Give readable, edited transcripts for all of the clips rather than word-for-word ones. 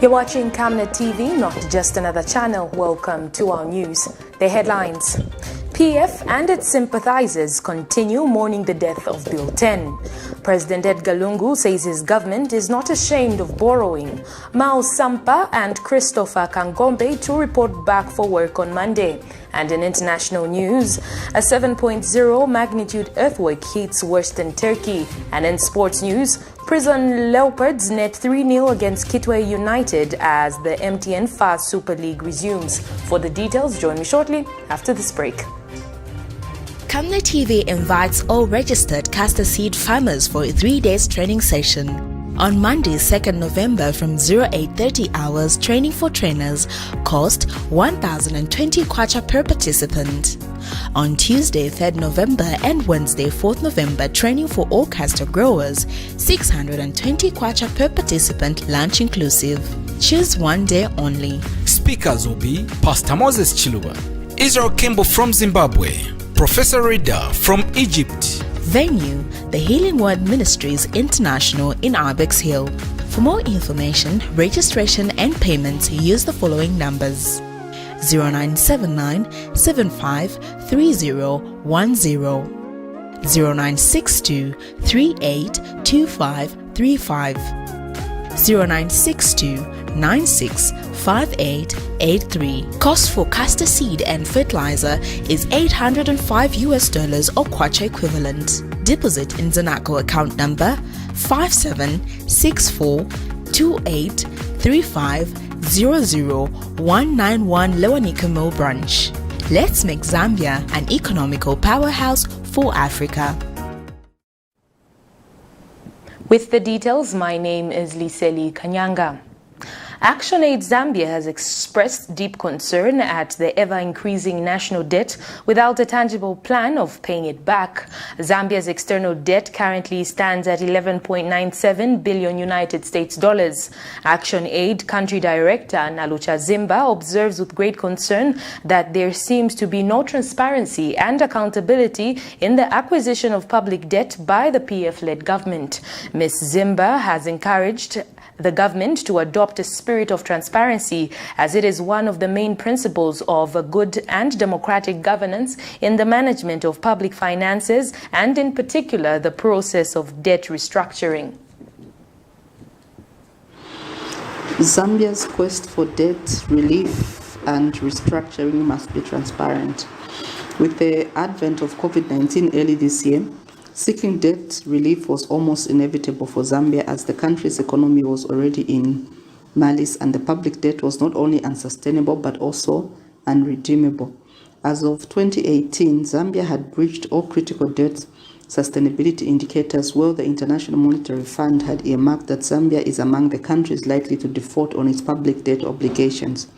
You're watching Camnet TV, not just another channel. Welcome to our news. The headlines. PF and its sympathizers continue mourning the death of Bill 10. President EDGAR LUNGU says his government is not ashamed of borrowing. SAMPA and Christopher KANGOMBE to report back for work on Monday. And in international news, a 7.0 magnitude earthquake hits western Turkey. And in sports news, Prison Leopards net 3-0 against KITWE United as the MTN Fast Super League resumes. For the details, join me shortly after this break. Camnet TV invites all registered castor seed farmers for a 3-day training session. On Monday, 2nd November from 0830 hours, training for trainers cost 1,020 kwacha per participant. On Tuesday, 3rd November and Wednesday, 4th November, training for all castor growers, 620 kwacha per participant, lunch inclusive. Choose one day only. Speakers will be Pastor Moses Chiluba, Israel Kembo from Zimbabwe, Professor Rida from Egypt. Venue, the Healing Word Ministries International in Arbex Hill. For more information, registration and payments, use the following numbers: 0979 753010, 0962 382535, 0962 965883. Cost for castor seed and fertilizer is $805 or kwacha equivalent. Deposit in Zanaco account number 57642835000191 Lewanika Mill branch. Let's make Zambia an economical powerhouse for Africa. With the details, my name is Liseli Kanyanga. ActionAid Zambia has expressed deep concern at the ever-increasing national debt without a tangible plan of paying it back. Zambia's external debt currently stands at 11.97 billion United States dollars. ActionAid Country Director Nalucha Zimba observes with great concern that there seems to be no transparency and accountability in the acquisition of public debt by the PF-led government. Ms. Zimba has encouraged the government to adopt a spirit of transparency, as it is one of the main principles of a good and democratic governance in the management of public finances, and in particular the process of debt restructuring. Zambia's quest for debt relief and restructuring must be transparent. With the advent of COVID-19 early this year, seeking debt relief was almost inevitable for Zambia, as the country's economy was already in malice and the public debt was not only unsustainable but also unredeemable. As of 2018, Zambia had breached all critical debt sustainability indicators, while the International Monetary Fund had earmarked that Zambia is among the countries likely to default on its public debt obligations.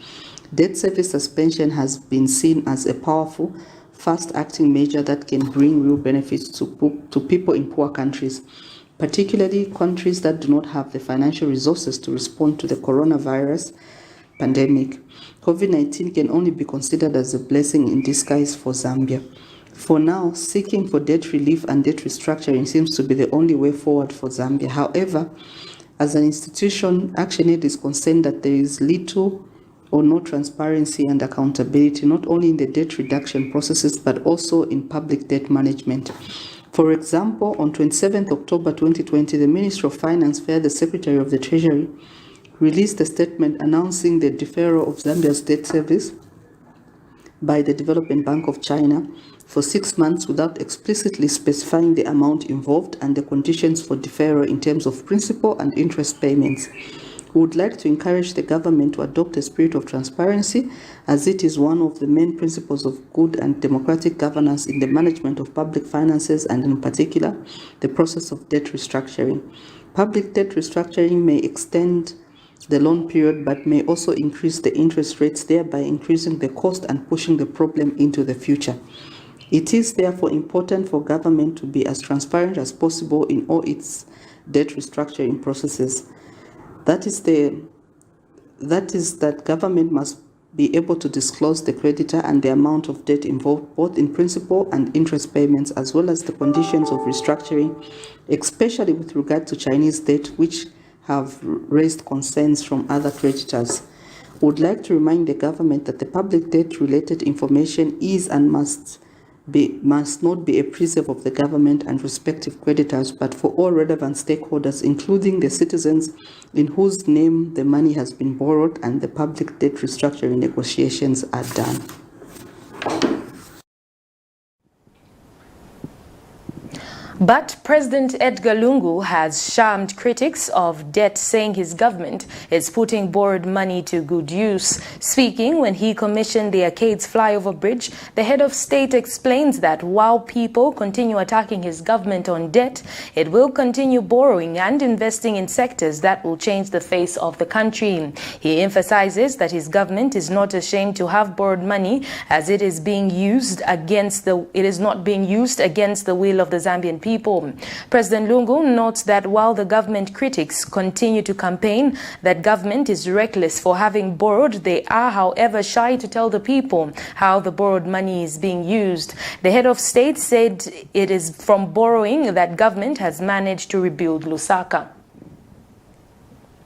Debt service suspension has been seen as a powerful, fast-acting measure that can bring real benefits to people in poor countries, particularly countries that do not have the financial resources to respond to the coronavirus pandemic. COVID-19 can only be considered as a blessing in disguise for Zambia. For now, seeking for debt relief and debt restructuring seems to be the only way forward for Zambia. However, as an institution, ActionAid is concerned that there is little or no transparency and accountability, not only in the debt reduction processes, but also in public debt management. For example, on 27th October 2020, the Minister of Finance, via the Secretary of the Treasury, released a statement announcing the deferral of Zambia's debt service by the Development Bank of China for 6 months without explicitly specifying the amount involved and the conditions for deferral in terms of principal and interest payments. We would like to encourage the government to adopt a spirit of transparency, as it is one of the main principles of good and democratic governance in the management of public finances, and in particular, the process of debt restructuring. Public debt restructuring may extend the loan period, but may also increase the interest rates, thereby increasing the cost and pushing the problem into the future. It is therefore important for government to be as transparent as possible in all its debt restructuring processes. That is that government must be able to disclose the creditor and the amount of debt involved, both in principal and interest payments, as well as the conditions of restructuring, especially with regard to Chinese debt, which have raised concerns from other creditors. I would like to remind the government that the public debt-related information is and must not be a preserve of the government and respective creditors, but for all relevant stakeholders, including the citizens in whose name the money has been borrowed and the public debt restructuring negotiations are done. But President Edgar Lungu has charmed critics of debt, saying his government is putting borrowed money to good use. Speaking when he commissioned the Arcades flyover bridge, the head of state explains that while people continue attacking his government on debt, it will continue borrowing and investing in sectors that will change the face of the country. He emphasizes that his government is not ashamed to have borrowed money, as it is not being used against the will of the Zambian people. President Lungu notes that while the government critics continue to campaign that government is reckless for having borrowed, they are, however, shy to tell the people how the borrowed money is being used. The head of state said it is from borrowing that government has managed to rebuild Lusaka.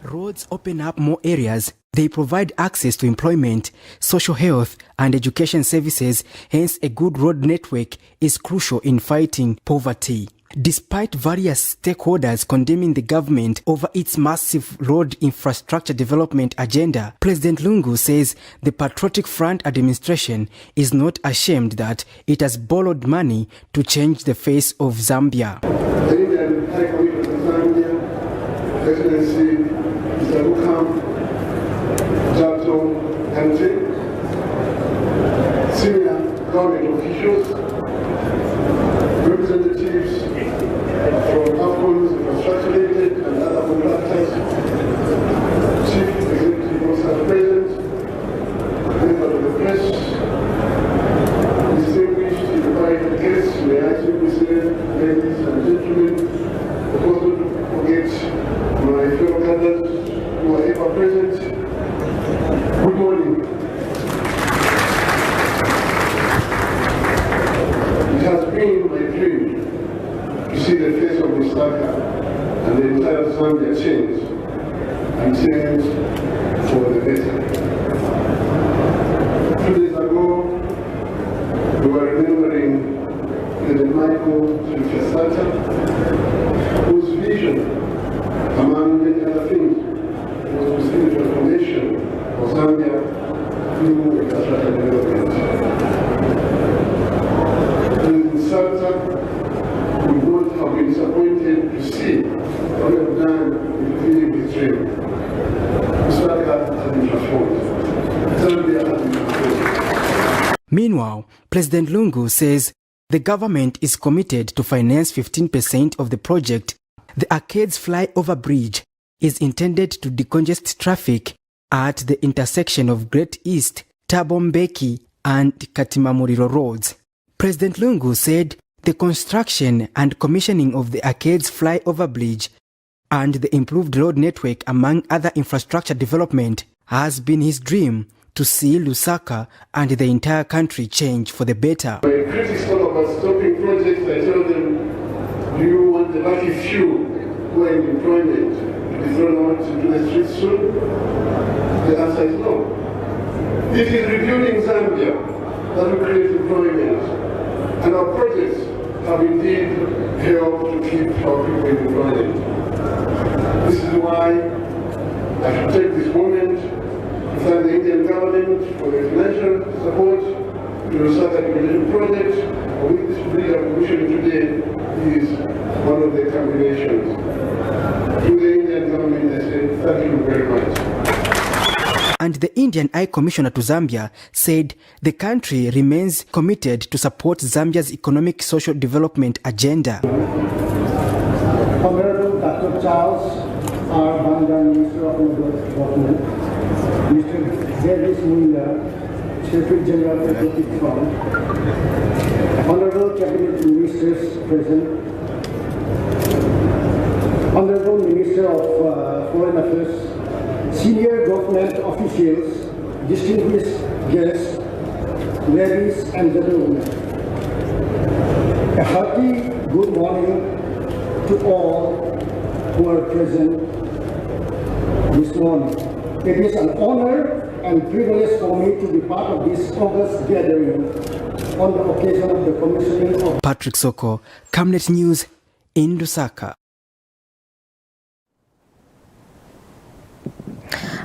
Roads open up more areas. They provide access to employment, social health, and education services. Hence, a good road network is crucial in fighting poverty. Despite various stakeholders condemning the government over its massive road infrastructure development agenda, President Lungu says the Patriotic Front administration is not ashamed that it has borrowed money to change the face of Zambia. The Indian High Commission of Zambia, Excellency Mr. Lukam Jato Kante, senior government officials, representatives from AFCON's Infrastructure Limited and other contractors, Chief Executive Officer present, members of the press, distinguished invited guests, may I simply say, ladies and gentlemen, but also to forget my fellow candidates who are ever present. Good morning. It has been my dream to see the face of Lusaka and the entire Zambia change, and change for the better. 2 days ago, we were remembering President Michael Chifesata, whose vision, among many other things, was to see the transformation of Zambia through infrastructure development. President Sata would not have been disappointed to see what we have done in fulfilling his dream. Lusaka has been transformed. Zambia has been transformed. Meanwhile, President Lungu says the government is committed to finance 15% of the project. The Arcades flyover bridge is intended to decongest traffic at the intersection of Great East, Tabombeki, and Katimamuriro roads. President Lungu said the construction and commissioning of the Arcades flyover bridge and the improved road network, among other infrastructure development, has been his dream to see Lusaka and the entire country change for the better. When critics talk about stopping projects, I tell them, do you want the lucky few who are in employment to be thrown out into the streets soon? The answer is no. It is rebuilding Zambia that will create employment, and our projects have indeed helped to keep our people in employment. This is why I should take this moment to thank the Indian government for the financial support to the Lusaka Development Project, for which this bridge I'm commissioning today is one of the combinations. To the Indian government, I say thank you very much. And the Indian High Commissioner to Zambia said the country remains committed to support Zambia's economic social development agenda. Honorable Dr. Charles R. Banda, Minister of Development, Mr. Davis Munda, Secretary General of the Patriotic Front, Honorable Cabinet Ministers present, Honorable Minister of Foreign Affairs, senior government officials, distinguished guests, ladies and gentlemen. A hearty good morning to all who are present this morning. It is an honor and privilege for me to be part of this August gathering on the occasion of the commissioning of Patrick Soko, Camnet News in Lusaka.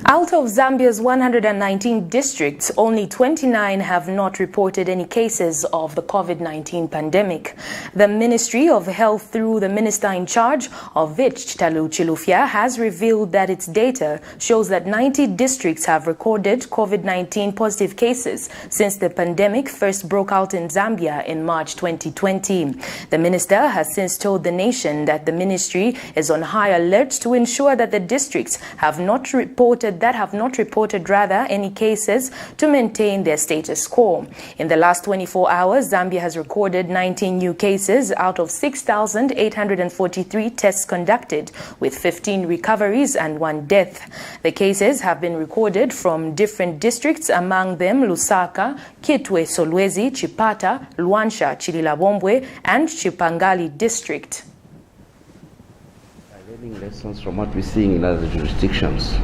Out of Zambia's 119 districts, only 29 have not reported any cases of the COVID-19 pandemic. The Ministry of Health, through the minister in charge of which, Chitalu Chilufya, has revealed that its data shows that 90 districts have recorded COVID-19 positive cases since the pandemic first broke out in Zambia in March 2020. The minister has since told the nation that the ministry is on high alert to ensure that the districts have not reported any cases to maintain their status quo. In the last 24 hours, Zambia has recorded 19 new cases out of 6,843 tests conducted, with 15 recoveries and 1 death. The cases have been recorded from different districts, among them Lusaka, Kitwe, Solwezi, Chipata, Luansha, Chililabombwe, and Chipangali district. Learning lessons from what we're seeing in other jurisdictions.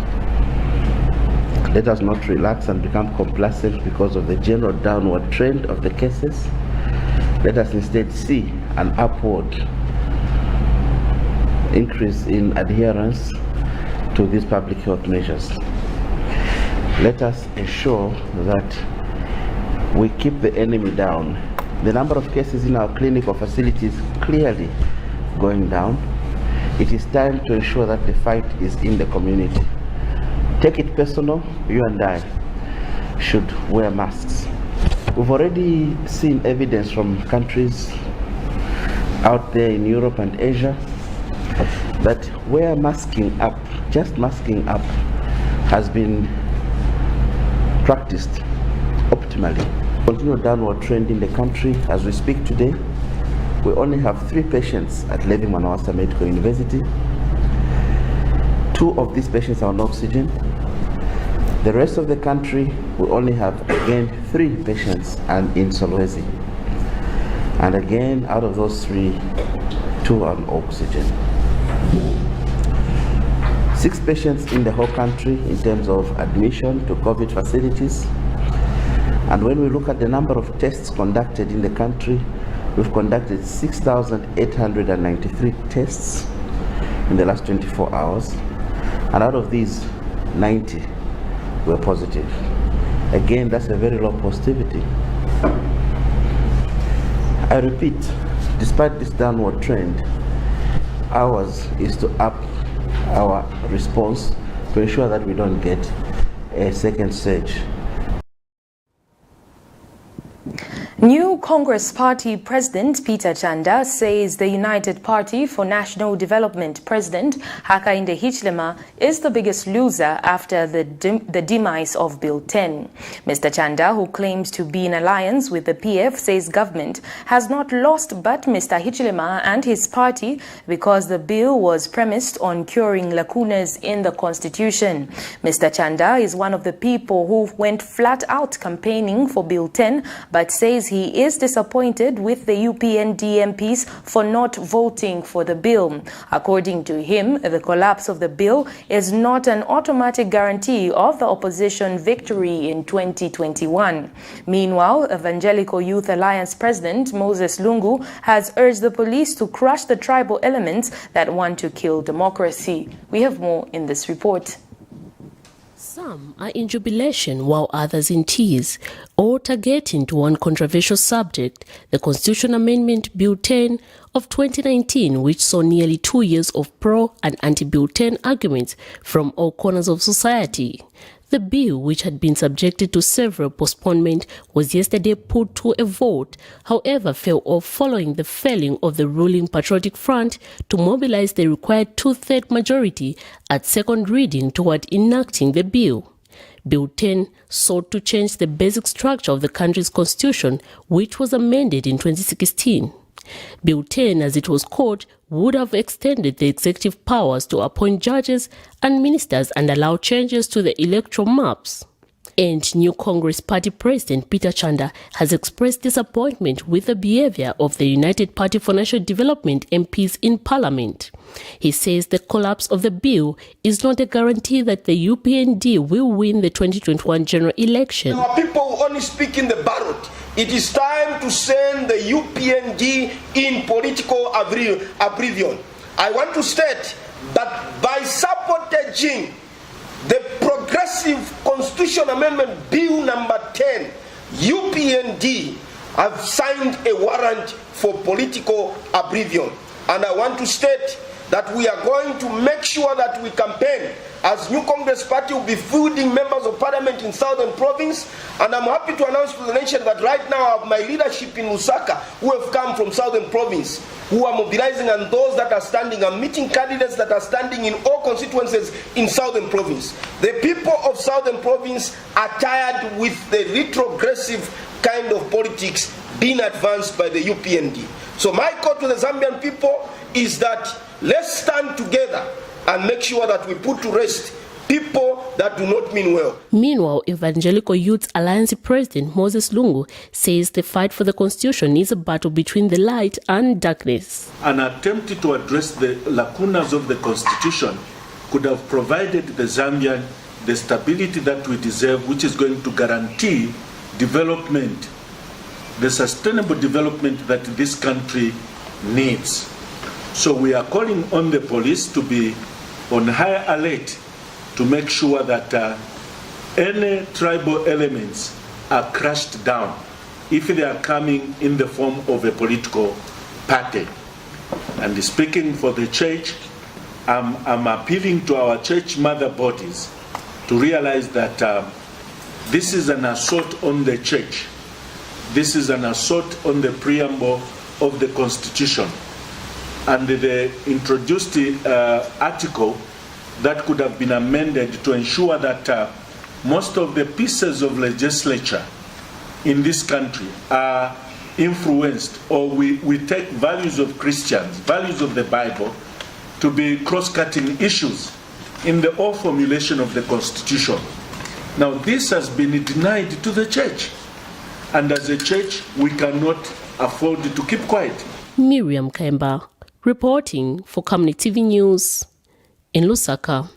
Let us not relax and become complacent because of the general downward trend of the cases. Let us instead see an upward increase in adherence to these public health measures. Let us ensure that we keep the enemy down. The number of cases in our clinical facilities clearly going down. It is time to ensure that the fight is in the community. Take it personal, you and I should wear masks. We've already seen evidence from countries out there in Europe and Asia that where masking up, just masking up, has been practiced optimally. Continued downward trend in the country as we speak today. We only have 3 patients at Levi Manawasa Medical University. 2 of these patients are on oxygen. The rest of the country, we only have again 3 patients and in Solwezi. And again, out of those 3, 2 are on oxygen. 6 patients in the whole country in terms of admission to COVID facilities. And when we look at the number of tests conducted in the country, we've conducted 6,893 tests in the last 24 hours. And out of these, 90 were positive. Again, that's a very low positivity. I repeat, despite this downward trend, ours is to up our response to ensure that we don't get a second surge. New Congress Party President Peter Chanda says the United Party for National Development President Hakainde Hichilema is the biggest loser after the demise of Bill 10. Mr. Chanda, who claims to be in alliance with the PF, says government has not lost but Mr. Hichilema and his party because the bill was premised on curing lacunas in the constitution. Mr. Chanda is one of the people who went flat out campaigning for Bill 10 but says he is disappointed with the UPND MPs for not voting for the bill. According to him, the collapse of the bill is not an automatic guarantee of the opposition victory in 2021. Meanwhile, Evangelical Youth Alliance President Moses Lungu has urged the police to crush the tribal elements that want to kill democracy. We have more in this report. Some are in jubilation while others in tears, all targeting to one controversial subject, the Constitution Amendment Bill 10 of 2019, which saw nearly 2 years of pro- and anti-Bill 10 arguments from all corners of society. The bill, which had been subjected to several postponements, was yesterday put to a vote, however fell off following the failing of the ruling Patriotic Front to mobilize the required 2/3 majority at second reading toward enacting the bill. Bill 10 sought to change the basic structure of the country's constitution, which was amended in 2016. Bill 10, as it was called, would have extended the executive powers to appoint judges and ministers and allow changes to the electoral maps. And New Congress Party President Peter Chanda has expressed disappointment with the behavior of the United Party for National Development MPs in Parliament. He says the collapse of the bill is not a guarantee that the UPND will win the 2021 general election. Our people only speak in the ballot. It is time to send the UPND in political oblivion. I want to state that by sabotaging the Progressive Constitution Amendment Bill number 10, UPND have signed a warrant for political oblivion. And I want to state that we are going to make sure that we campaign as New Congress Party will be fielding members of parliament in Southern Province. And I'm happy to announce to the nation that right now I have my leadership in Lusaka who have come from Southern Province, who are mobilizing, and those that are standing and meeting candidates that are standing in all constituencies in Southern Province. The people of Southern Province are tired with the retrogressive kind of politics being advanced by the UPND. So my call to the Zambian people is that let's stand together and make sure that we put to rest people that do not mean well. Meanwhile, Evangelical Youth Alliance President Moses Lungu says the fight for the Constitution is a battle between the light and darkness. An attempt to address the lacunas of the Constitution could have provided the Zambian the stability that we deserve, which is going to guarantee development, the sustainable development that this country needs. So we are calling on the police to be on high alert to make sure that any tribal elements are crushed down if they are coming in the form of a political party. And speaking for the church, I'm appealing to our church mother bodies to realize that this is an assault on the church. This is an assault on the preamble of the Constitution. And the introduced article that could have been amended to ensure that most of the pieces of legislature in this country are influenced, or we take values of Christians, values of the Bible, to be cross-cutting issues in the whole formulation of the Constitution. Now this has been denied to the church, and as a church we cannot afford to keep quiet. Miriam Kemba reporting for Camnet TV News in Lusaka.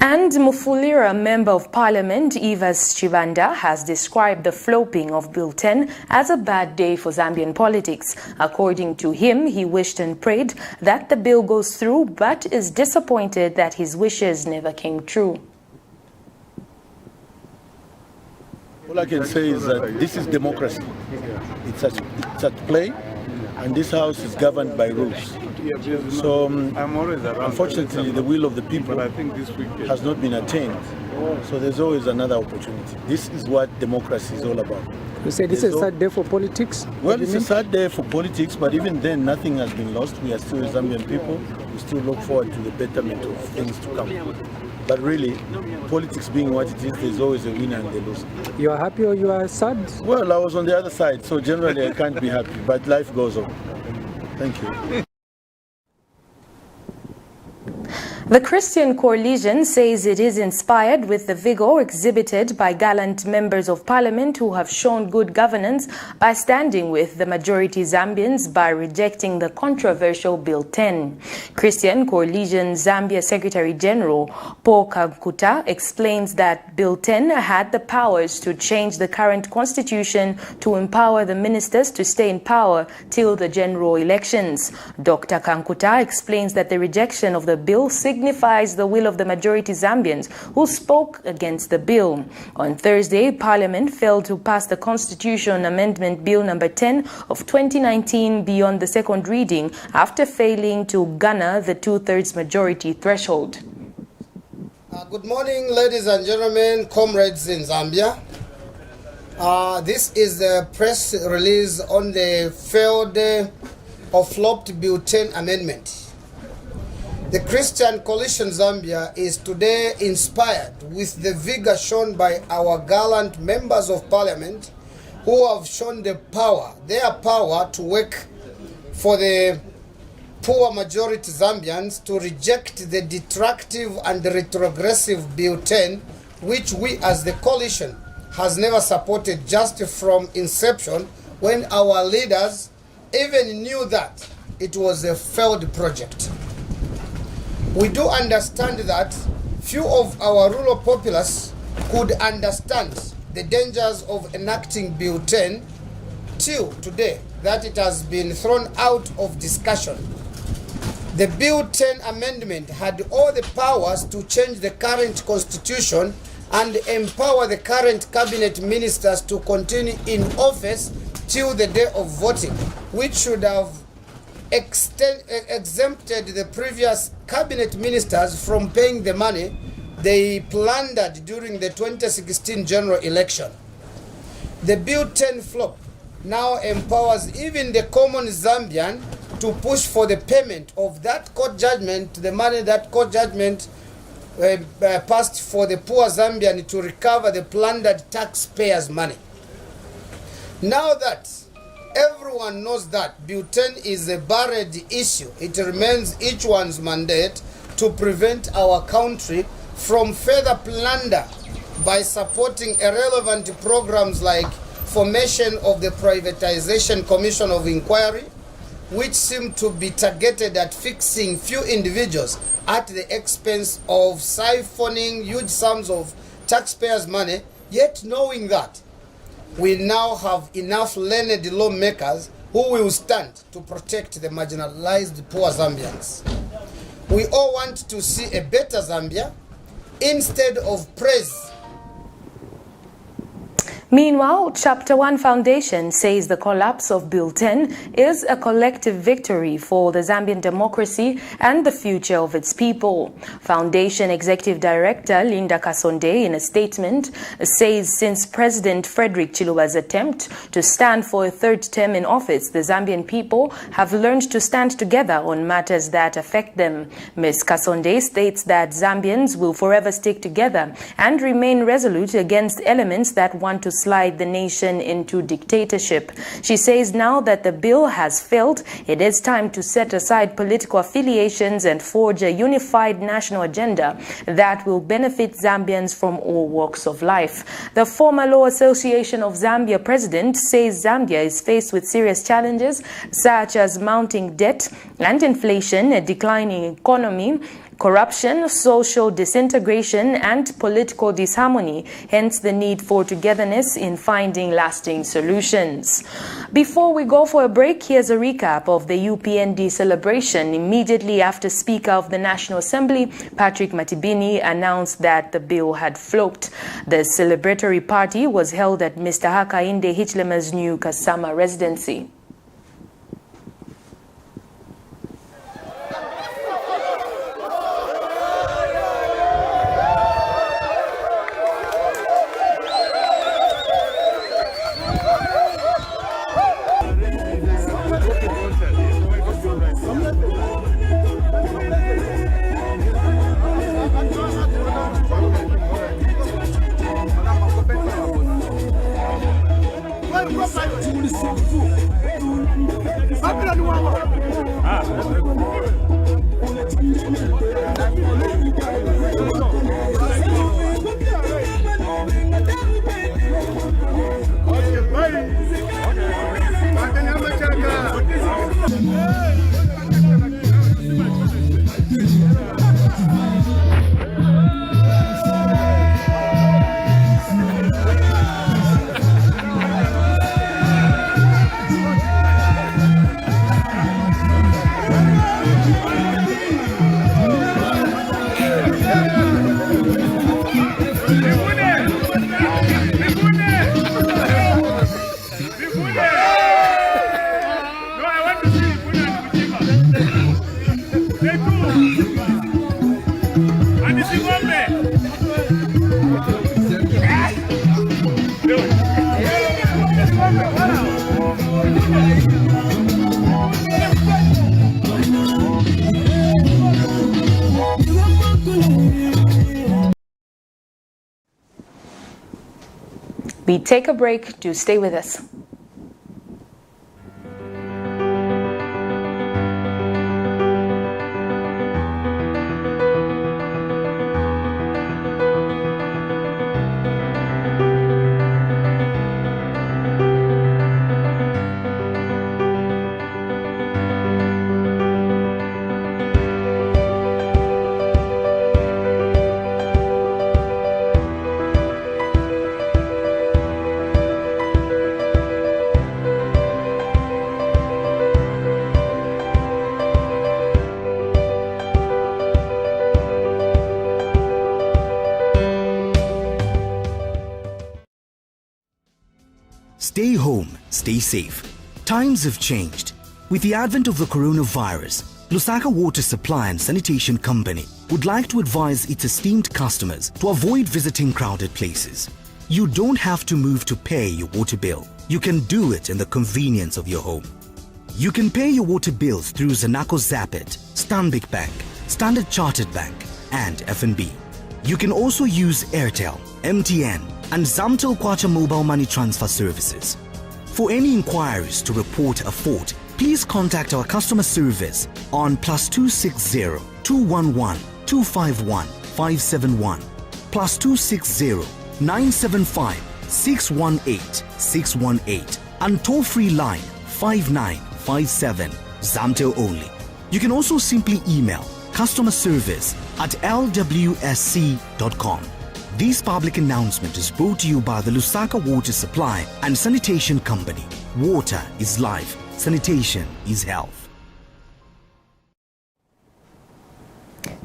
And Mufulira Member of Parliament Evers Chibanda has described the flopping of Bill 10 as a bad day for Zambian politics. According to him, he wished and prayed that the bill goes through, but is disappointed that his wishes never came true. All I can say is that this is democracy. It's at play, and this house is governed by rules. So, unfortunately, the will of the people has not been attained. So there's always another opportunity. This is what democracy is all about. You say this is a sad day for politics? Well, it's a sad day for politics, but even then, nothing has been lost. We are still Zambian people. We still look forward to the betterment of things to come. But really, politics being what it is, there's always a winner and a loser. You are happy or you are sad? Well, I was on the other side, so generally I can't be happy, but life goes on. Thank you. The Christian Coalition says it is inspired with the vigor exhibited by gallant members of parliament who have shown good governance by standing with the majority Zambians by rejecting the controversial Bill 10. Christian Coalition Zambia Secretary General Paul Kankuta explains that Bill 10 had the powers to change the current constitution to empower the ministers to stay in power till the general elections. Dr. Kankuta explains that the rejection of the bill signifies the will of the majority Zambians who spoke against the bill. On Thursday, Parliament failed to pass the Constitution Amendment Bill number 10 of 2019 beyond the second reading after failing to garner the two-thirds majority threshold. Good morning, ladies and gentlemen, comrades in Zambia. This is the press release on the failed or flopped Bill 10 amendment. The Christian Coalition Zambia is today inspired with the vigor shown by our gallant members of parliament who have shown their power to work for the poor majority Zambians to reject the destructive and retrogressive Bill 10, which we as the coalition has never supported just from inception, when our leaders even knew that it was a failed project. We do understand that few of our rural populace could understand the dangers of enacting Bill 10 till today that it has been thrown out of discussion. The Bill 10 amendment had all the powers to change the current constitution and empower the current cabinet ministers to continue in office till the day of voting, which should have exempted the previous cabinet ministers from paying the money they plundered during the 2016 general election. The Bill 10 flop now empowers even the common Zambian to push for the payment of that court judgment, the money that court judgment passed for the poor Zambian to recover the plundered taxpayers' money. Now that everyone knows that Bill 10 is a buried issue, it remains each one's mandate to prevent our country from further plunder by supporting irrelevant programs like formation of the Privatization Commission of Inquiry, which seem to be targeted at fixing few individuals at the expense of siphoning huge sums of taxpayers' money, yet knowing that we now have enough learned lawmakers who will stand to protect the marginalized poor Zambians. We all want to see a better Zambia instead of praise. Meanwhile, Chapter 1 Foundation says the collapse of Bill 10 is a collective victory for the Zambian democracy and the future of its people. Foundation Executive Director Linda Kasonde, in a statement, says since President Frederick Chiluba's attempt to stand for a third term in office, the Zambian people have learned to stand together on matters that affect them. Ms. Kasonde states that Zambians will forever stick together and remain resolute against elements that want to slide the nation into dictatorship. She says now that the bill has failed, it is time to set aside political affiliations and forge a unified national agenda that will benefit Zambians from all walks of life. The former Law Association of Zambia president says Zambia is faced with serious challenges such as mounting debt and inflation, a declining economy, corruption, social disintegration, and political disharmony, hence the need for togetherness in finding lasting solutions. Before we go for a break, here's a recap of the UPND celebration. Immediately after Speaker of the National Assembly, Patrick Matibini, announced that the bill had flopped. The celebratory party was held at Mr. Hakainde Hichilema's new Kasama residency. We take a break. Do stay with us. Stay home, stay safe. Times have changed. With the advent of the coronavirus, Lusaka Water Supply and Sanitation Company would like to advise its esteemed customers to avoid visiting crowded places. You don't have to move to pay your water bill. You can do it in the convenience of your home. You can pay your water bills through Zanaco Zapit, Stanbic Bank, Standard Chartered Bank, and FNB. You can also use Airtel, MTN, and Zamtel Kwacha mobile money transfer services. For any inquiries to report a fault, please contact our customer service on +260 211 251 571, +260 975 618 618, and toll-free line 5957, Zamtel only. You can also simply email customerservice@lwsc.com. This public announcement is brought to you by the Lusaka Water Supply and Sanitation Company. Water is life. Sanitation is health.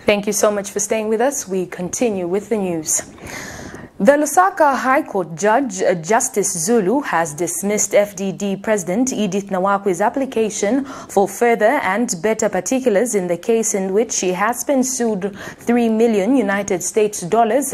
Thank you so much for staying with us. We continue with the news. The Lusaka High Court Judge Justice Zulu has dismissed FDD President Edith Nawakwe's application for further and better particulars in the case in which she has been sued $3 million United States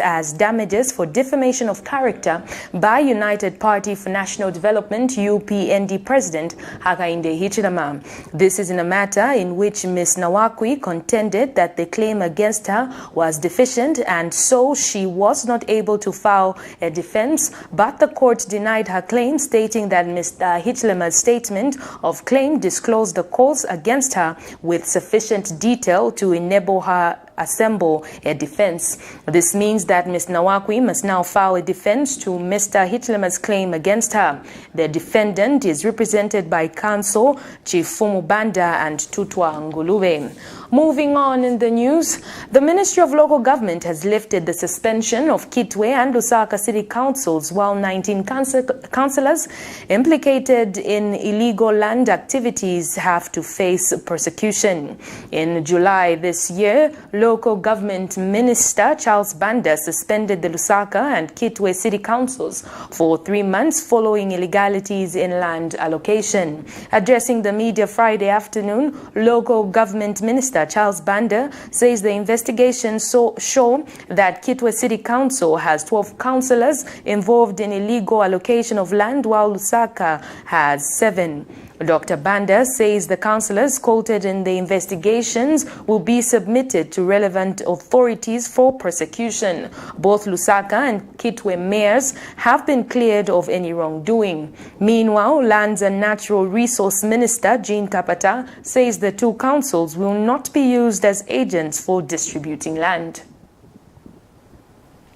as damages for defamation of character by United Party for National Development UPND President Hakainde Hichilema. This is in a matter in which Ms. Nawakwe contended that the claim against her was deficient and so she was not able to file a defense, but the court denied her claim, stating that Mr. Hichilema's statement of claim disclosed the cause against her with sufficient detail to enable her assemble a defense. This means that Ms. Nawakwe must now file a defense to Mr. Hichilema's claim against her. The defendant is represented by counsel Chifumu Banda and Tutwa Ngulube. Moving on in the news, the Ministry of Local Government has lifted the suspension of Kitwe and Lusaka City Councils, while 19 councillors implicated in illegal land activities have to face persecution. In July this year, Local Government Minister Charles Banda suspended the Lusaka and Kitwe City Councils for 3 months following illegalities in land allocation. Addressing the media Friday afternoon, Local Government Minister Charles Banda says the investigations show that Kitwe City Council has 12 councillors involved in illegal allocation of land, while Lusaka has 7. Dr. Banda says the councillors quoted in the investigations will be submitted to relevant authorities for prosecution. Both Lusaka and Kitwe mayors have been cleared of any wrongdoing. Meanwhile, Lands and Natural Resource Minister Jean Kapata says the two councils will not be used as agents for distributing land.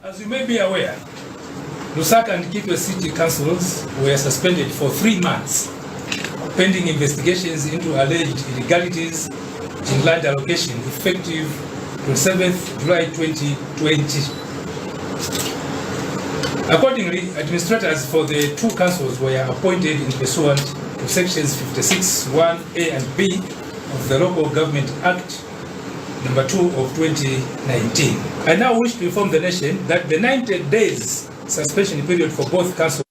As you may be aware, Lusaka and Kitwe City Councils were suspended for 3 months pending investigations into alleged illegalities in land allocation effective 27th July 2020. Accordingly, administrators for the two councils were appointed in pursuant to sections 56(1)(a) and (b) of the Local Government Act number 2 of 2019. I now wish to inform the nation that the 90 days suspension period for both councils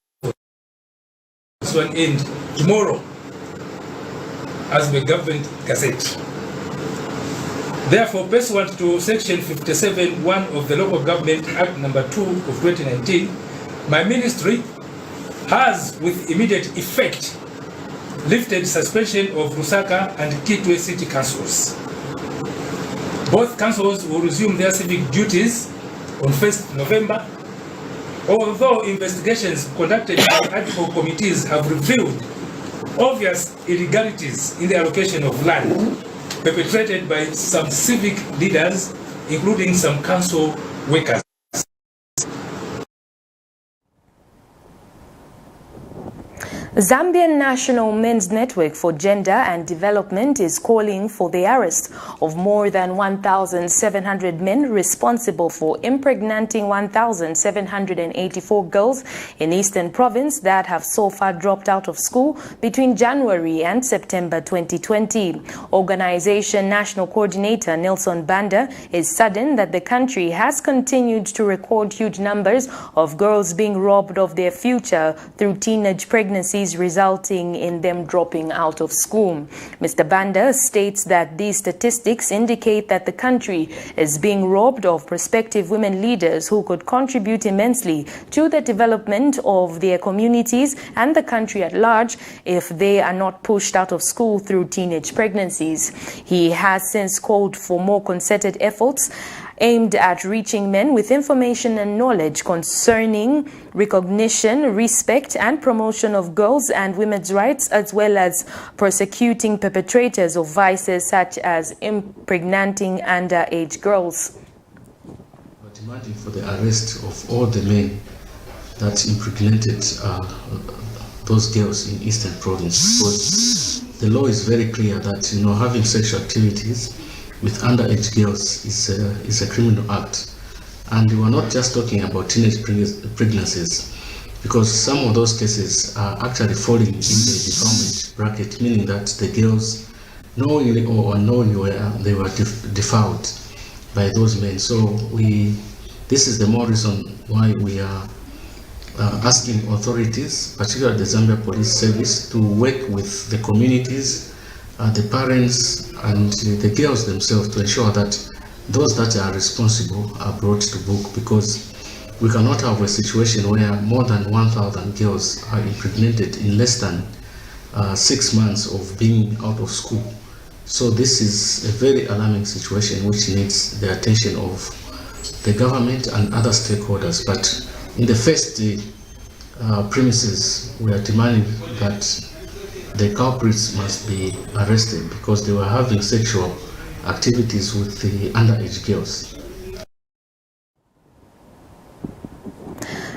will end tomorrow as the Government Gazette. Therefore, pursuant to section 57(1) of the Local Government Act number 2 of 2019, my ministry has with immediate effect lifted suspension of Lusaka and Kitwe City Councils. Both councils will resume their civic duties on 1st November, although investigations conducted by ad hoc committees have revealed obvious illegalities in the allocation of land perpetrated by some civic leaders, including some council workers. Zambian National Men's Network for Gender and Development is calling for the arrest of more than 1,700 men responsible for impregnating 1,784 girls in Eastern Province that have so far dropped out of school between January and September 2020. Organization National Coordinator Nelson Banda is saddened that the country has continued to record huge numbers of girls being robbed of their future through teenage pregnancies, resulting in them dropping out of school. Mr. Banda states that these statistics indicate that the country is being robbed of prospective women leaders who could contribute immensely to the development of their communities and the country at large if they are not pushed out of school through teenage pregnancies. He has since called for more concerted efforts aimed at reaching men with information and knowledge concerning recognition, respect, and promotion of girls' and women's rights, as well as prosecuting perpetrators of vices such as impregnating underage girls. We're demanding for the arrest of all the men that impregnated those girls in Eastern Province, because the law is very clear that having sexual activities with underage girls is a criminal act. And we're not just talking about teenage pregnancies, because some of those cases are actually falling in the defilement bracket, meaning that the girls knowingly or unknowingly they were defiled by those men. So this is the more reason why we are asking authorities, particularly the Zambia Police Service, to work with the communities, the parents and the girls themselves, to ensure that those that are responsible are brought to book, because we cannot have a situation where more than 1,000 girls are impregnated in less than 6 months of being out of school. So this is a very alarming situation which needs the attention of the government and other stakeholders. But in the first premises, we are demanding that the culprits must be arrested because they were having sexual activities with the underage girls.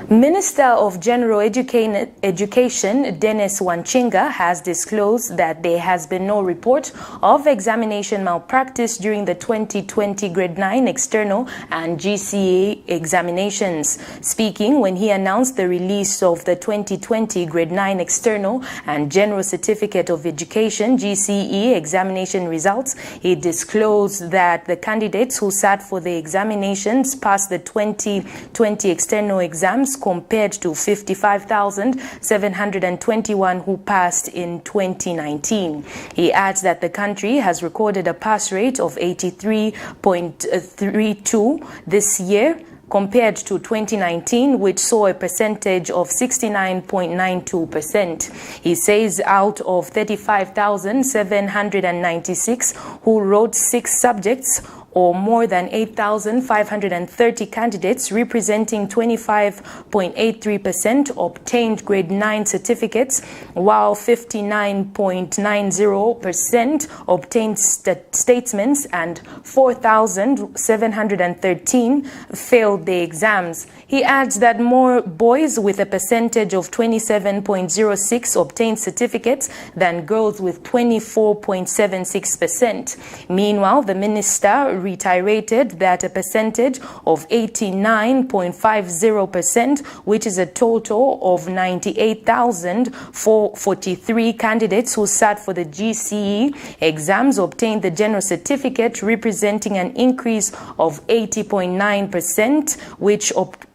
Minister of General Education Dennis Wanchinga has disclosed that there has been no report of examination malpractice during the 2020 Grade 9 external and GCE examinations. Speaking when he announced the release of the 2020 Grade 9 external and General Certificate of Education GCE examination results, he disclosed that the candidates who sat for the examinations passed the 2020 external exams compared to 55,721 who passed in 2019. He adds that the country has recorded a pass rate of 83.32 this year, compared to 2019, which saw a percentage of 69.92%. He says out of 35,796 who wrote 6 subjects, or more than 8,530 candidates representing 25.83% obtained Grade 9 certificates, while 59.90% obtained statements and 4,713 failed the exams. He adds that more boys with a percentage of 27.06 obtained certificates than girls with 24.76%. Meanwhile, the minister reiterated that a percentage of 89.50%, which is a total of 98,443 candidates who sat for the GCE exams, obtained the general certificate, representing an increase of 80.9%,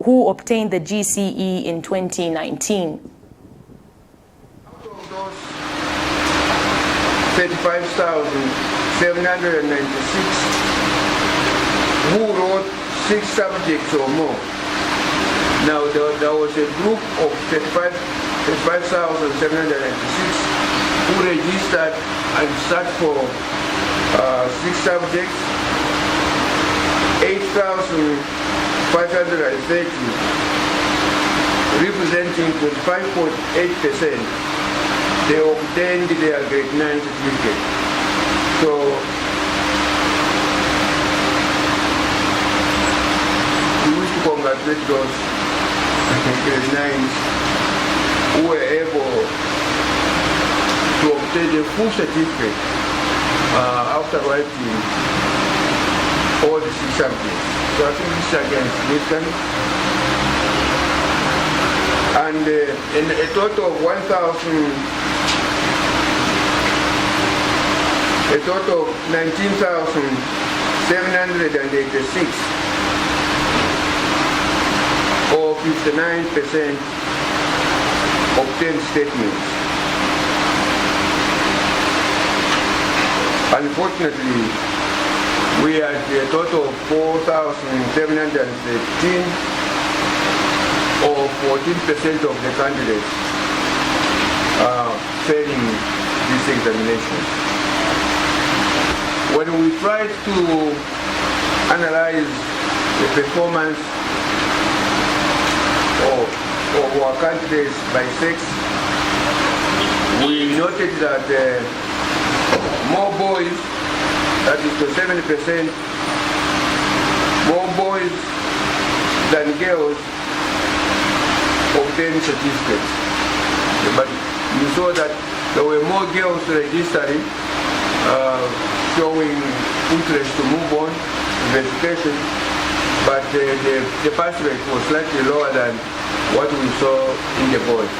who obtained the GCE in 2019. 35,796 who wrote 6 subjects or more. Now there was a group of 35,796 who registered and sat for 6 subjects. 8,530 representing 25.8%. They obtained their Grade 9 certificate. So we wish to congratulate those Grade 9s who were able obtained a full certificate after writing all the 6 subjects. So I think this is again significant. And in a total of 19,786, or 59%, obtained statements. Unfortunately, we had a total of 4,713, or 14% of the candidates failing this examination. When we tried to analyze the performance of our candidates by sex, we noted that more boys, that is to 70%, more boys than girls obtained certificates. But you saw that there were more girls registering, showing interest to move on with education, but the pass rate was slightly lower than what we saw in the boys.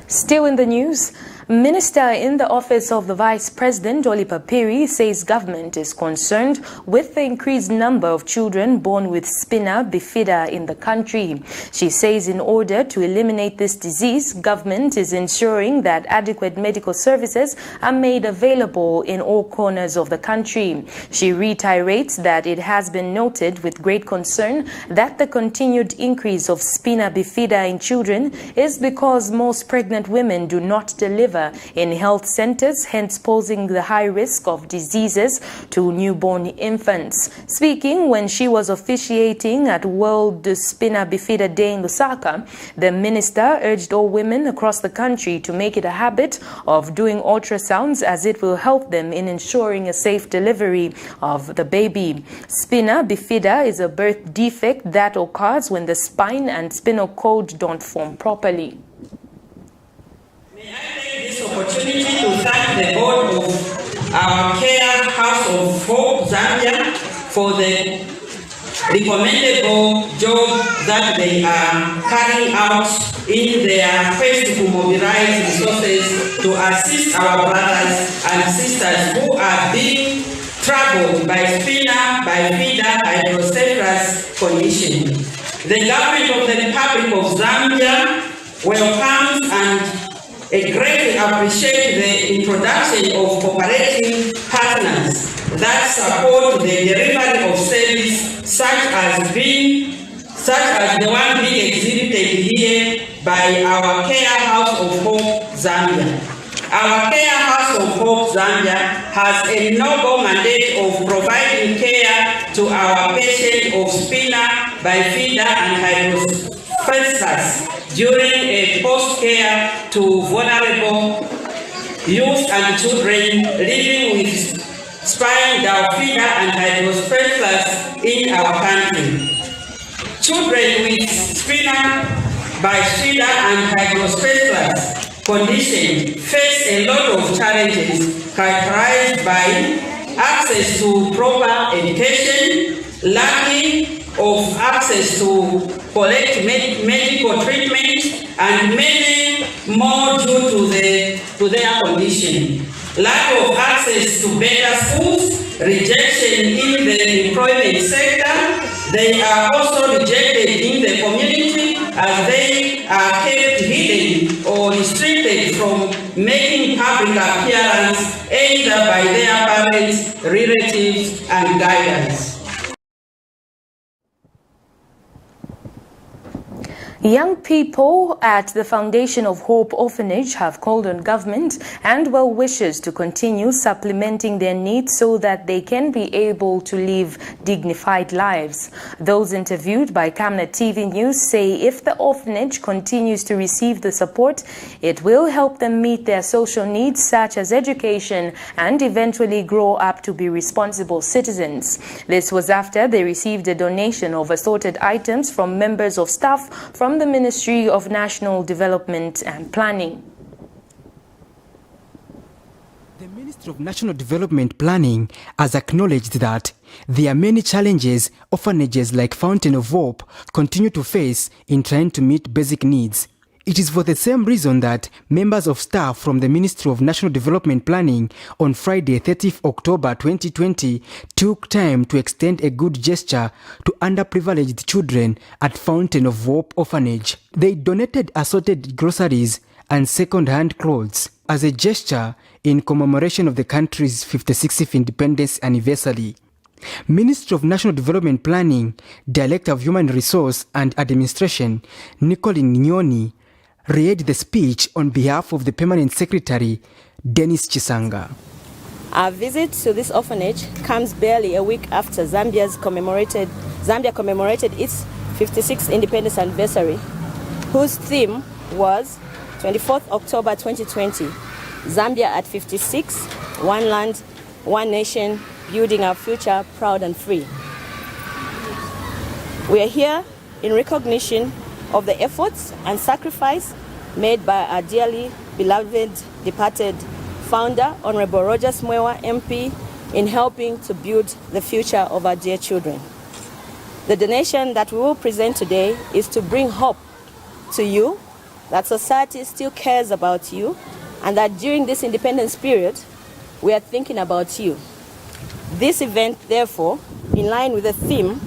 Still in the news, Minister in the Office of the Vice President, Olipa Piri, says government is concerned with the increased number of children born with spina bifida in the country. She says in order to eliminate this disease, government is ensuring that adequate medical services are made available in all corners of the country. She reiterates that it has been noted with great concern that the continued increase of spina bifida in children is because most pregnant women do not deliver in health centers, hence posing the high risk of diseases to newborn infants. Speaking when she was officiating at World Spina Bifida Day in Lusaka, the minister urged all women across the country to make it a habit of doing ultrasounds, as it will help them in ensuring a safe delivery of the baby. Spina bifida is a birth defect that occurs when the spine and spinal cord don't form properly. This opportunity to thank the board of our Care House of Hope Zambia for the recommendable job that they are carrying out in their quest to mobilize resources to assist our brothers and sisters who are being troubled by spina bifida hydrocephalus condition. The government of the Republic of Zambia welcomes and greatly appreciate the introduction of cooperating partners that support the delivery of service such as the one being exhibited here by our Care House of Hope Zambia. Our Care House of Hope Zambia has a noble mandate of providing care to our patients of spina bifida and hydrocephalus during a post-care to vulnerable youth and children living with spina bifida and hydrocephalus in our country. Children with spina bifida and hydrocephalus condition face a lot of challenges characterized by access to proper education, lacking of access to collect medical treatment, and many more due to their condition. Lack of access to better schools, rejection in the employment sector. They are also rejected in the community as they are kept hidden or restricted from making public appearance either by their parents, relatives, and guidance. Young people at the Foundation of Hope Orphanage have called on government and well-wishers to continue supplementing their needs so that they can be able to live dignified lives. Those interviewed by Camnet TV News say if the orphanage continues to receive the support, it will help them meet their social needs such as education and eventually grow up to be responsible citizens. This was after they received a donation of assorted items from members of staff from from the Ministry of National Development and Planning. The Ministry of National Development Planning has acknowledged that there are many challenges orphanages like Fountain of Hope continue to face in trying to meet basic needs. It is for the same reason that members of staff from the Ministry of National Development Planning on Friday 30th October 2020 took time to extend a good gesture to underprivileged children at Fountain of Hope Orphanage. They donated assorted groceries and second-hand clothes as a gesture in commemoration of the country's 56th independence anniversary. Ministry of National Development Planning, Director of Human Resource and Administration, Nicolin Nyoni, read the speech on behalf of the Permanent Secretary, Dennis Chisanga. Our visit to this orphanage comes barely a week after Zambia commemorated its 56th independence anniversary, whose theme was 24th October 2020, Zambia at 56, one land, one nation, building our future proud and free. We are here in recognition of the efforts and sacrifice made by our dearly beloved departed founder, Honorable Roger Smwewa, MP, in helping to build the future of our dear children. The donation that we will present today is to bring hope to you that society still cares about you and that during this independence period, we are thinking about you. This event, therefore, in line with the theme,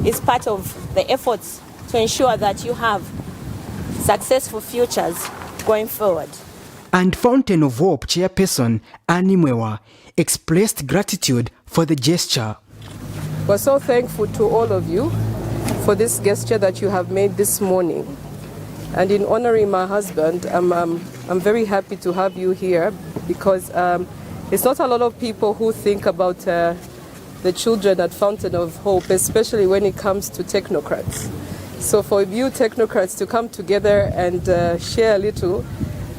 is part of the efforts to ensure that you have successful futures going forward. And Fountain of Hope chairperson Annie Mwewa expressed gratitude for the gesture. We're so thankful to all of you for this gesture that you have made this morning. And in honoring my husband, I'm very happy to have you here because it's not a lot of people who think about the children at Fountain of Hope, especially when it comes to technocrats. So for you technocrats to come together and share a little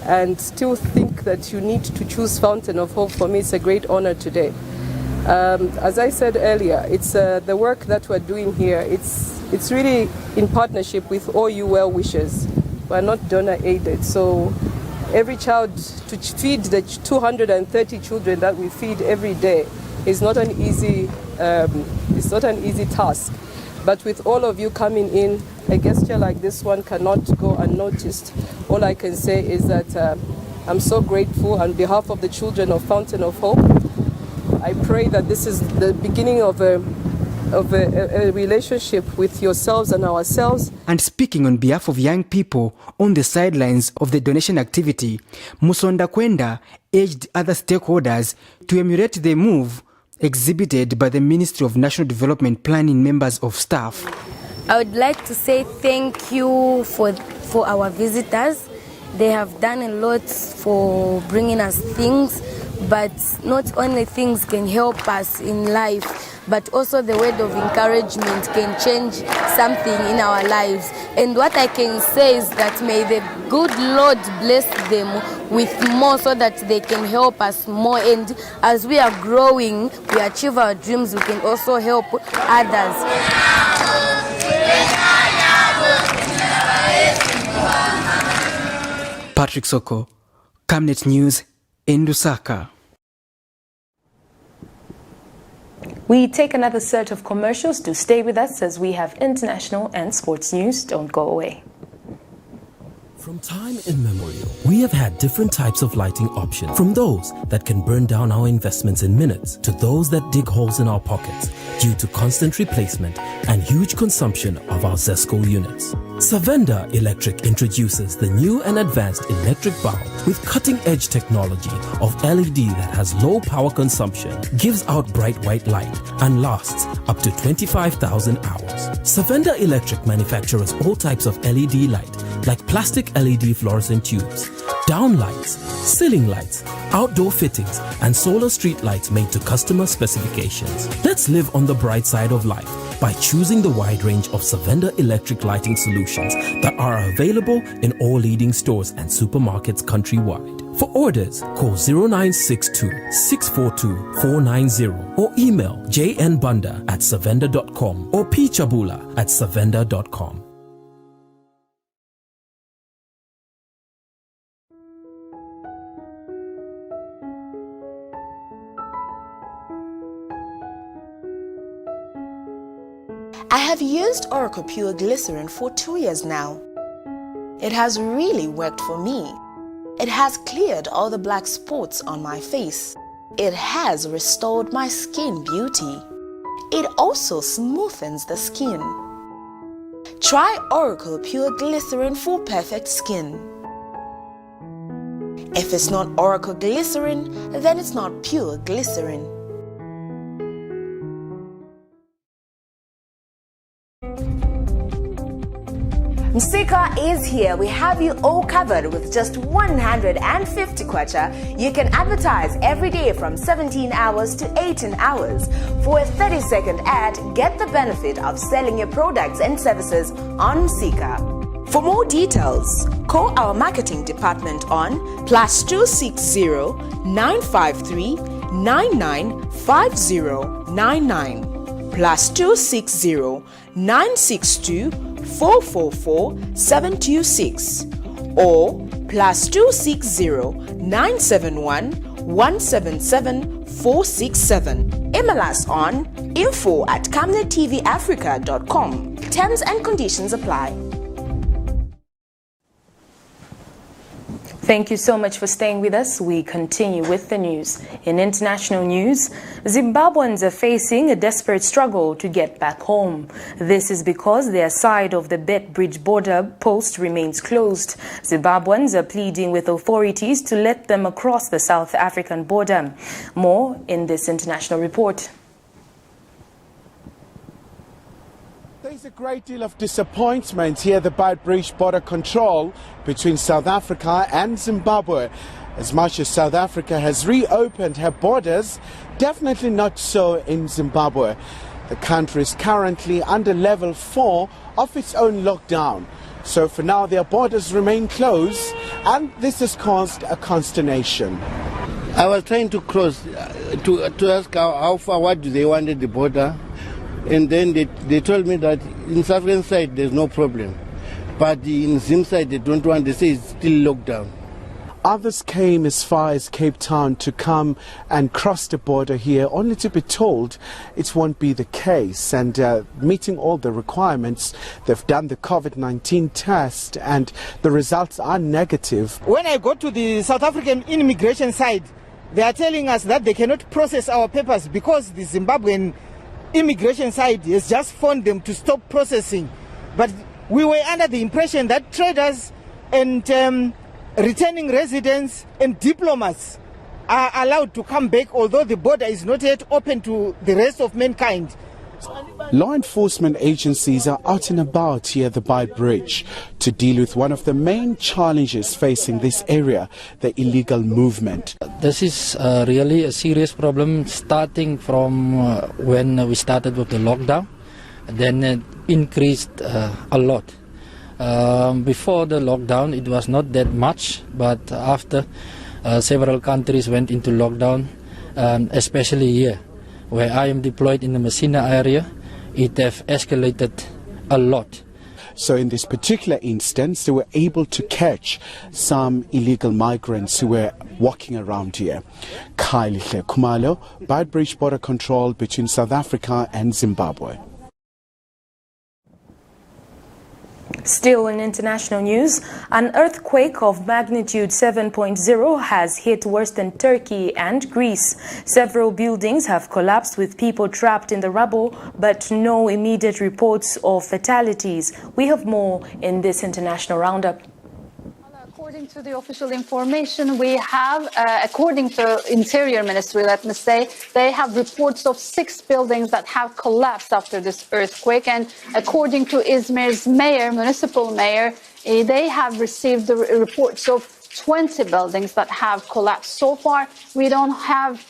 and still think that you need to choose Fountain of Hope, for me it's a great honor today. As I said earlier, it's the work that we're doing here, it's really in partnership with all you well-wishers. We're not donor-aided, so every child, to feed the 230 children that we feed every day is not an easy task. But with all of you coming in, a gesture like this one cannot go unnoticed. All I can say is that I'm so grateful on behalf of the children of Fountain of Hope. I pray that this is the beginning of a relationship with yourselves and ourselves. And speaking on behalf of young people on the sidelines of the donation activity, Musonda Kwenda urged other stakeholders to emulate the move exhibited by the Ministry of National Development Planning members of staff. I would like to say thank you for our visitors. They have done a lot for bringing us things, but not only things can help us in life, but also the word of encouragement can change something in our lives. And what I can say is that may the good Lord bless them with more so that they can help us more. And as we are growing, we achieve our dreams, we can also help others. Patrick Soko, Camnet News in Lusaka. We take another set of commercials. Do stay with us as we have international and sports news. Don't go away. From time immemorial, we have had different types of lighting options, from those that can burn down our investments in minutes to those that dig holes in our pockets due to constant replacement and huge consumption of our Zesco units. Savenda Electric introduces the new and advanced electric bulb with cutting-edge technology of LED that has low power consumption, gives out bright white light, and lasts up to 25,000 hours. Savenda Electric manufactures all types of LED light, like plastic LED fluorescent tubes, down lights, ceiling lights, outdoor fittings, and solar street lights made to customer specifications. Let's live on the bright side of life by choosing the wide range of Savenda electric lighting solutions that are available in all leading stores and supermarkets countrywide. For orders, call 0962-642-490 or email jnbunda@savenda.com or pchabula@savenda.com. I have used Oracle Pure Glycerin for 2 years now. It has really worked for me. It has cleared all the black spots on my face. It has restored my skin beauty. It also smoothens the skin. Try Oracle Pure Glycerin for perfect skin. If it's not Oracle Glycerin, then it's not Pure Glycerin. Msika is here. We have you all covered with just 150 kwacha. You can advertise every day from 17 hours to 18 hours. For a 30-second ad, get the benefit of selling your products and services on Msika. For more details, call our marketing department on +260 953 995099 +260 962 444-726 or +260 971 177 467. Email us on info@camnettvafrica.com. Terms and conditions apply. Thank you so much for staying with us. We continue with the news. In international news, Zimbabweans are facing a desperate struggle to get back home. This is because their side of the Beitbridge border post remains closed. Zimbabweans are pleading with authorities to let them across the South African border. More in this international report. There's a great deal of disappointment here at the Beitbridge border control between South Africa and Zimbabwe. As much as South Africa has reopened her borders, definitely not so in Zimbabwe. The country is currently under level 4 of its own lockdown. So for now their borders remain closed, and this has caused a consternation. I was trying to cross to ask how far, what do they want at the border? And then they told me that in South African side there's no problem, but in Zim side they don't want. They say it's still locked down. Others came as far as Cape Town to come and cross the border here, only to be told it won't be the case. And meeting all the requirements, they've done the COVID-19 test and the results are negative. When I go to the South African immigration side, they are telling us that they cannot process our papers because the Zimbabwean immigration side has just phoned them to stop processing. But we were under the impression that traders and returning residents and diplomats are allowed to come back, although the border is not yet open to the rest of mankind. Law enforcement agencies are out and about here at the Beitbridge to deal with one of the main challenges facing this area, the illegal movement. This is really a serious problem, starting from when we started with the lockdown. Then it increased a lot. Before the lockdown it was not that much, but after several countries went into lockdown, especially here where I am deployed in the Messina area, it have escalated a lot. So in this particular instance, they were able to catch some illegal migrants who were walking around here. Kylie Kumalo, Beitbridge border control between South Africa and Zimbabwe. Still in international news, an earthquake of magnitude 7.0 has hit western Turkey and Greece. Several buildings have collapsed with people trapped in the rubble, but no immediate reports of fatalities. We have more in this international roundup. According to the official information we have, according to Interior Ministry, let me say, they have reports of 6 buildings that have collapsed after this earthquake. And according to Izmir's mayor, municipal mayor, they have received the reports of 20 buildings that have collapsed. So far, we don't have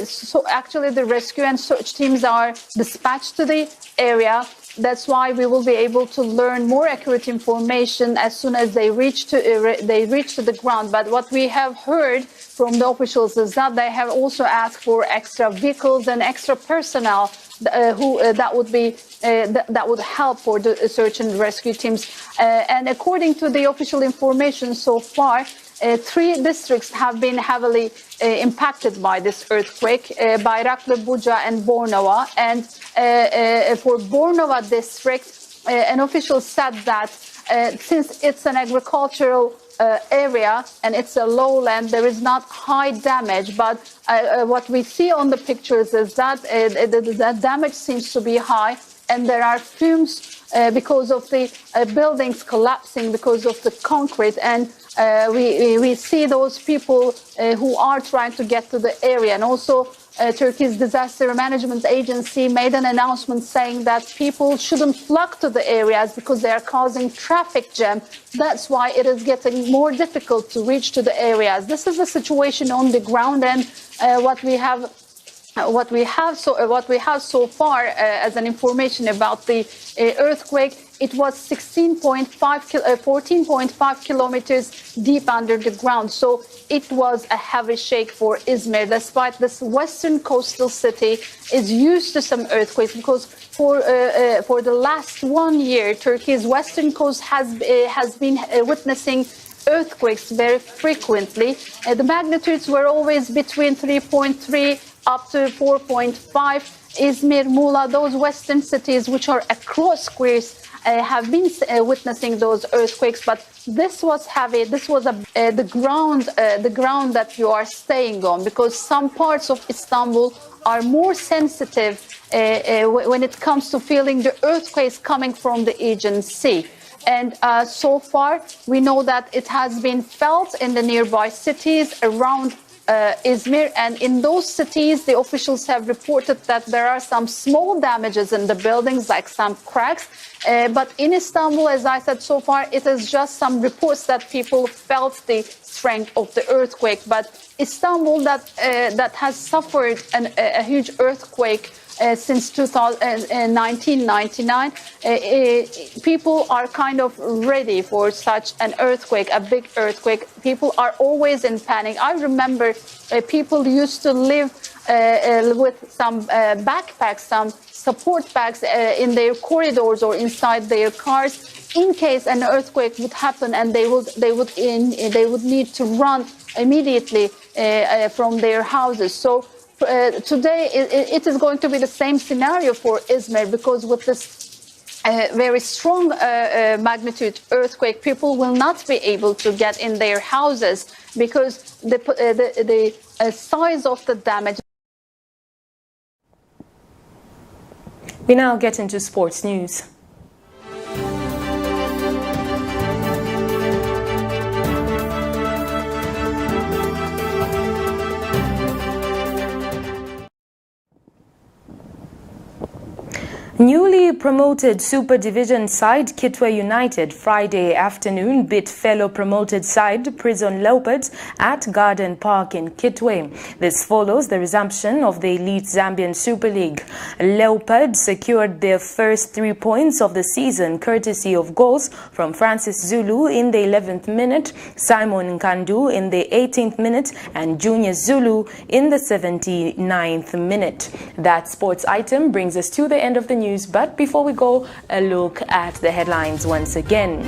so actually the rescue and search teams are dispatched to the area. That's why we will be able to learn more accurate information as soon as they reach to the ground. But what we have heard from the officials is that they have also asked for extra vehicles and extra personnel that would help for the search and rescue teams. And according to the official information so far, three districts have been heavily impacted by this earthquake, Bayraklı, Buca, and Bornova. And for Bornova district, an official said that since it's an agricultural area and it's a lowland, there is not high damage, but what we see on the pictures is that the damage seems to be high, and there are fumes because of the buildings collapsing because of the concrete, and we see those people who are trying to get to the area. And also Turkey's disaster management agency made an announcement saying that people shouldn't flock to the areas because they are causing traffic jam. That's why it is getting more difficult to reach to the areas. This is the situation on the ground, and what we have so far as an information about the earthquake. It was 14.5 kilometers deep under the ground. So it was a heavy shake for Izmir, despite this western coastal city is used to some earthquakes, because for the last 1 year, Turkey's western coast has been witnessing earthquakes very frequently. The magnitudes were always between 3.3 up to 4.5. Izmir, Muğla, those western cities which are across Greece have been witnessing those earthquakes, but this was heavy. This was the ground that you are staying on, because some parts of Istanbul are more sensitive when it comes to feeling the earthquakes coming from the Aegean Sea. And so far, we know that it has been felt in the nearby cities around Izmir, and in those cities, the officials have reported that there are some small damages in the buildings, like some cracks. But in Istanbul, as I said, so far, it is just some reports that people felt the strength of the earthquake. But Istanbul, that has suffered a huge earthquake since 1999, people are kind of ready for such an earthquake, a big earthquake. People are always in panic. I remember people used to live with some backpacks, some support bags in their corridors or inside their cars, in case an earthquake would happen, and they would need to run immediately from their houses. So today it is going to be the same scenario for Izmir, because with this very strong magnitude earthquake, people will not be able to get in their houses because the size of the damage. We now get into sports news. Newly promoted Super Division side Kitwe United Friday afternoon beat fellow promoted side Prison Leopards at Garden Park in Kitwe. This follows the resumption of the elite Zambian Super League. Leopards secured their first 3 points of the season courtesy of goals from Francis Zulu in the 11th minute, Simon Nkandu in the 18th minute, and Junior Zulu in the 79th minute. That sports item brings us to the end of the news. But before we go, a look at the headlines once again.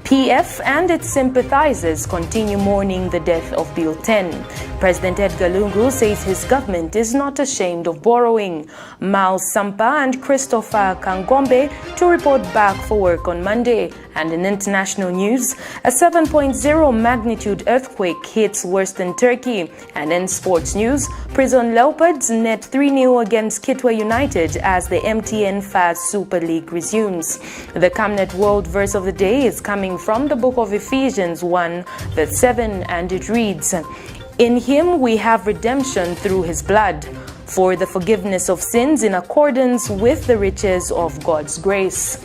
PF and its sympathizers continue mourning the death of Bill 10. President Edgar Lungu says his government is not ashamed of borrowing. Mao SAMPA and Christopher Kangombe to report back for work on Monday. And in international news, a 7.0 magnitude earthquake hits western Turkey. And in sports news, Prison Leopards net 3-0 against Kitwe United as the MTN FAS Super League resumes. The Camnet World Verse of the Day is coming from the book of Ephesians 1, verse 7, and it reads, "In him we have redemption through his blood, for the forgiveness of sins in accordance with the riches of God's grace."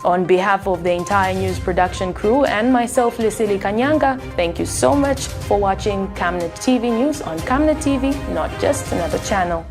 On behalf of the entire news production crew and myself, Liseli Kanyanga, thank you so much for watching Camnet TV News on Camnet TV, not just another channel.